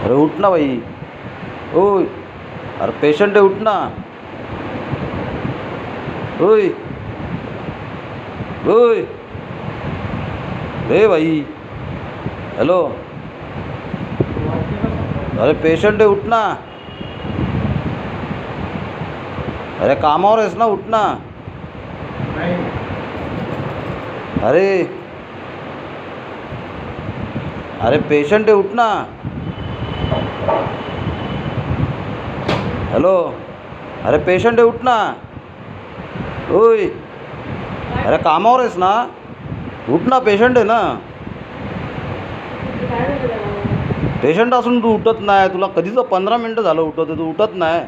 अरे उठ ना भाई. ओय अरे पेशंट आहे, उठ ना. ओय ओय रे भाई. हॅलो. अरे पेशंट आहे, उठ ना. अरे कामावर आहेस ना, उठ ना. अरे अरे पेशंट आहे, उठ ना. हॅलो. अरे पेशंट आहे, उठ ना. ओय अरे कामावर आहेस ना, उठ ना. पेशंट आहे ना. पेशंट असून तू उठत नाही. तुला कधीच 15 मिनटं झालं उठत, तू उठत नाही.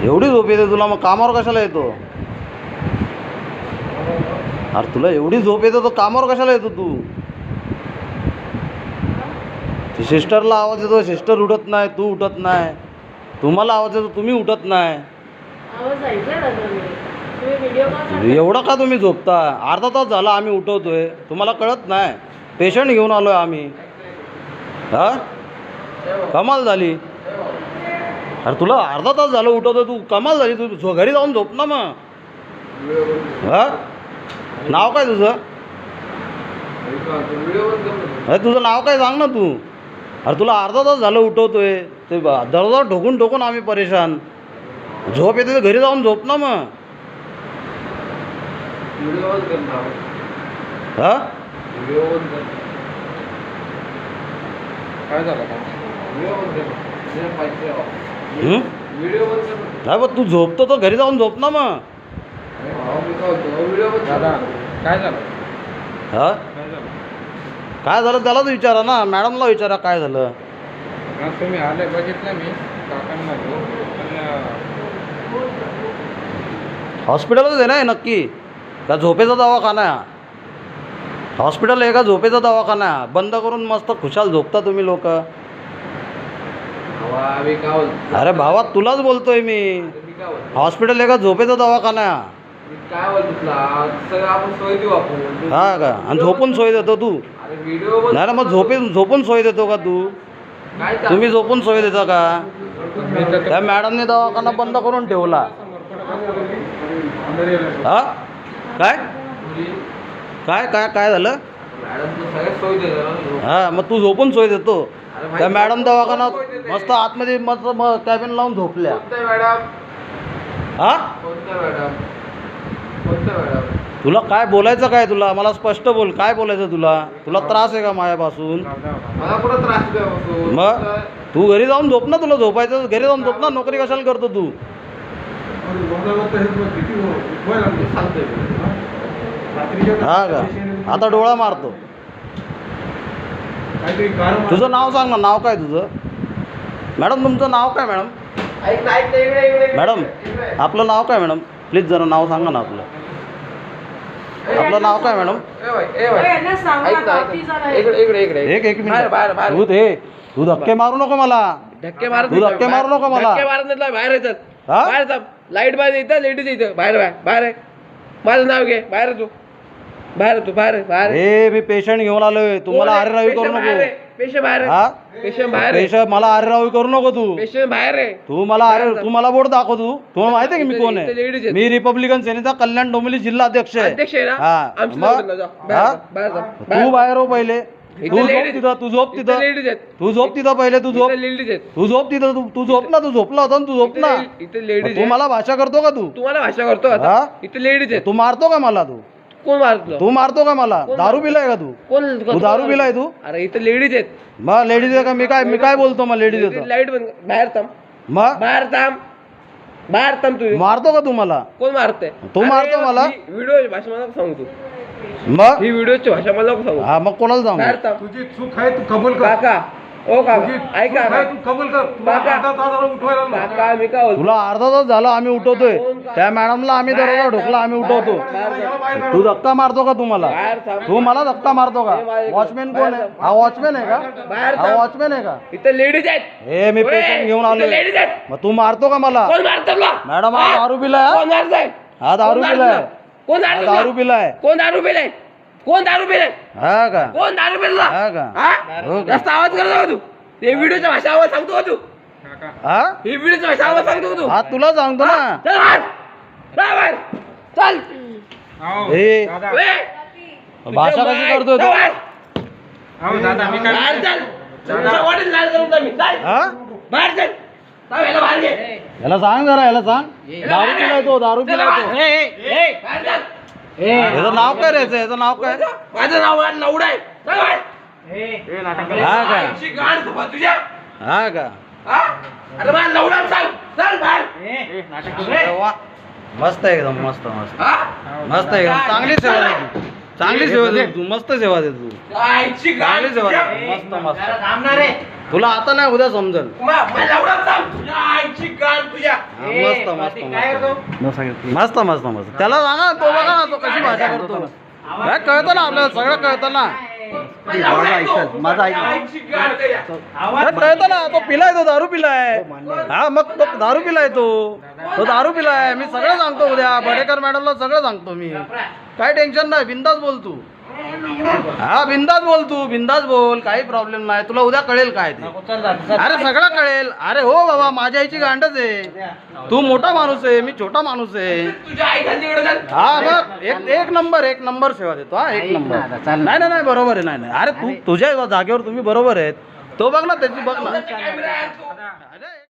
एवढी झोप येते तुला, मग कामावर कशाला येतो? अरे तुला एवढी झोप येते तर कामावर कशाला येतो तू? सिस्टरला आवाज येतो, सिस्टर उठत नाही, तू उठत नाही. तुम्हाला आवाज येतो, तुम्ही उठत नाही. एवढं का तुम्ही झोपता? अर्धा तास झाला आम्ही उठवतोय, तुम्हाला कळत नाही? पेशंट घेऊन आलोय आम्ही. हा कमाल झाली. अरे तुला अर्धा तास झालं उठवतोय, तू कमाल झाली. तू घरी जाऊन झोप ना मग. हा नाव काय तुझं? अरे तुझं नाव काय सांग ना तू. अरे तुला अर्धा तास झालं उठवतोय, ते दरवाजा ठोकून ठोकून आम्ही परेशान. झोप येते तर घरी जाऊन झोप ना मग. हा नाही बघ, तू झोपतो तर घरी जाऊन झोप ना मग. काय झालं? हा काय झालं त्यालाच विचारा ना, मॅडमला विचारा काय झालं. तुम्ही आले बघितलं मी काकांना हॉस्पिटलच आहे ना नक्की का झोपेचा दवाखाना आहे? हॉस्पिटल आहे का झोपेचा दवाखाना आहे? बंद करून मस्त खुशाल झोपता तुम्ही लोक. अरे भावा तुलाच बोलतोय मी. हॉस्पिटल आहे का झोपेचा दवाखाना आहे? हा का? आणि झोपून सोय देतो तू? नाही ना, मग झोपून सोय देतो का तू? तुम्ही झोपून सोय देता का? त्या मॅडमने दवाखाना बंद करून ठेवला. हा काय काय काय काय झालं? हा मग तू झोपून सोय देतो. त्या मॅडम दवाखाना मस्त आतमध्ये मस्त कॅबिन लावून झोपल्या. हा तुला काय बोलायचं काय? तुला मला स्पष्ट बोल, काय बोलायचं तुला? तुला त्रास आहे का माझ्यापासून? मग तू घरी जाऊन झोप ना. तुला झोपायचं घरी जाऊन झोप ना. नोकरी कशाला करतो तू? हा का? आता डोळा मारतो. तुझं नाव सांग ना. नाव काय तुझं? मॅडम तुमचं नाव काय मॅडम? मॅडम आपलं नाव काय मॅडम? प्लीज जरा नाव सांगा ना आपलं. आपलं नाव काय मॅडम? एक मिनिट. तू धक्के मारू नको मला. धक्के मारत तू धक्के मारू नको मला. धक्के मारत नाही. बाहेर येतात. हा? बाहेर जा. लाईट बाहेर येतं, लेडीज येतं. बाहेर बाहेर आहे. माझं नाव घे. बाहेर तू. बाहेर तू. बाहेर हे मी पेशंट घेऊन आलोय. तुम्हाला आरेरावी करू नको. पेशंट बाहेर हा पेशंट बाहेर आहे. पेशंट मला आरेरावी करू नको तू. पेशंट बाहेर आहे. तू मला बोर्ड दाखव. तुम्हाला माहिती आहे की मी कोण इथे ladies आहे? आहेत. मी रिपब्लिकन सेनेचा कल्याण डोंबिवली जिल्हा अध्यक्ष आहे. अध्यक्ष आहे ना? हा आमच्या मग लग्नाला जा. हा? बाहेर जा. तू बाहेर हो पहिले. इथे तू झोप ladies- तिथं. तू झोप इथे तिथं. ladies आहेत. तू झोप तिथं पहिले. तू झोप. इथे लेडीज आहेत. तू झोप तिथं. तू झोप ना. तू झोपला होता ना. तू झोप ना. इथे लेडीज तू मला भाषा करतो का तू? तुम्हाला भाषा करतो आता. हा? इथे लेडीज आहेत. तू मारतो का मला? कोण मारतो? तू मारतो का मला? कोण दारू मारतो? पिलाय का तू? कोण तू दारू पिलाय तू? अरे इथे लेडीज आहेत. मग लेडीज आहे का? मी काय बोलतो मग लेडीज येतो? लाईट बंद. बाहेर थांब. मग बाहेर थांब तू. मारतो का तू मला? कोण मारते? तू मारतो मला? व्हिडिओ भाषा मला सांग तू. मग ही व्हिडिओची भाषा मला सांगू. हा मग कोणाला सांगू? बाहेर थांब. तुझी चूक आहे, तू कबूल कर. काका ओ काका तुझी ऐका चूक आहे, तू कबूल कर. तुला काका. अर्धा तासाला उठवायला लावलं. काका मी काय बोलतो? तुला अर्धा तास झाला आम्ही उठवतोय. त्या मॅडमला आम्ही दरवाजा ढोकला. आम्ही उठवतो. तू धक्का मारतो का? तुम्हाला बाहेर थांब. तू मला धक्का मारतो का? वॉचमॅन कोण आहे? हा वॉचमॅन आहे का? बाहेर हा थांब. वॉचमॅन आहे का? इथे लेडीज आहेत. हे मी पेशंट घेऊन आलोय. लेडीज आहेत. मग तू मारतो का मला? कोण मारतो तुला? मॅडम हा दारू पिलाय. कोण मारतोय? हा दारू पिलाय. कोण हा मारतो दारू पिलाय. कोण दारू पिलाय? कोण दारू पिले हा का कोण दारू पिला हा का हो का? जास्त आवाज करतो का तू ते व्हिडिओच्या भाषा आवाज सांगतो का तू हा ही व्हिडिओच्या भाषा आवाज सांगतो का तू हा तुला सांगतो ना चल बाहेर चल बाहेर चल हे दादा ए, भाषा तुझ्या कशी बाहेर. करतोय चल तू? बाहेर. अहो दादा मी काय बाहेर चल तुझ्या वडील लाल करून जा मी. चल. हा बाहेर चल चल, याला बाहेर घे. याला सांग जरा याला सांग दारू पिलाय तो दारू चल पिलाय बाहेर. तो बाहेर चल. याचं नाव काय रे याचं नाव काय माझं नाव आहे लवडा आहे चल बाहेर. हा का आईची गाड झोपा तुझ्या हा का हा? अरे मला लवडा सांग चल बाहेर अरे वा. मस्त आहे एकदम मस्त मस्त हा? मस्त आहे एकदम चांगली सेवा दे तू चांगली सेवा दे तू मस्त सेवा दे तू आईची गाड चांगली सेवा तुझ्या. दे मस्त मस्त तुला आता नाही उद्या समजेल मला लवडा सांग तुझ्या आईची गाड तुझ्या हा, मस्त मस्त मस्त मस्त मस्त मस्त त्याला सांगा तो बघा ना तो कशी भाषा करतो काय कळतं ना आपल्याला सगळं कळतं ना माझा ऐक आईची गाड तुझ्या. काय कळतं ना तो पिलाय तो दारू पिलाय हा मग तो दारू पिलाय तो दारू पिलाय मी सगळं सांगतो उद्या बडेकर मॅडमला सगळं सांगतो मी काय टेन्शन नाही बिंदास बोल तू हा बिंदास बोल तू बिंदास बोल काही प्रॉब्लेम नाही तुला उद्या कळेल काय ते अरे सगळं कळेल अरे हो बाबा माझ्या आईची गांडच आहे तू मोठा माणूस आहे मी छोटा माणूस आहे तुझ्या आई खाली इकडे चल. हा मग एक नंबर सेवा देतो हा एक नंबर नाही नाही बरोबर आहे नाही नाही अरे तू तुझ्या जागेवर तुम्ही बरोबर आहेत तो बघ ना त्याची बघ ना कॅमेरा आहे तू. अरे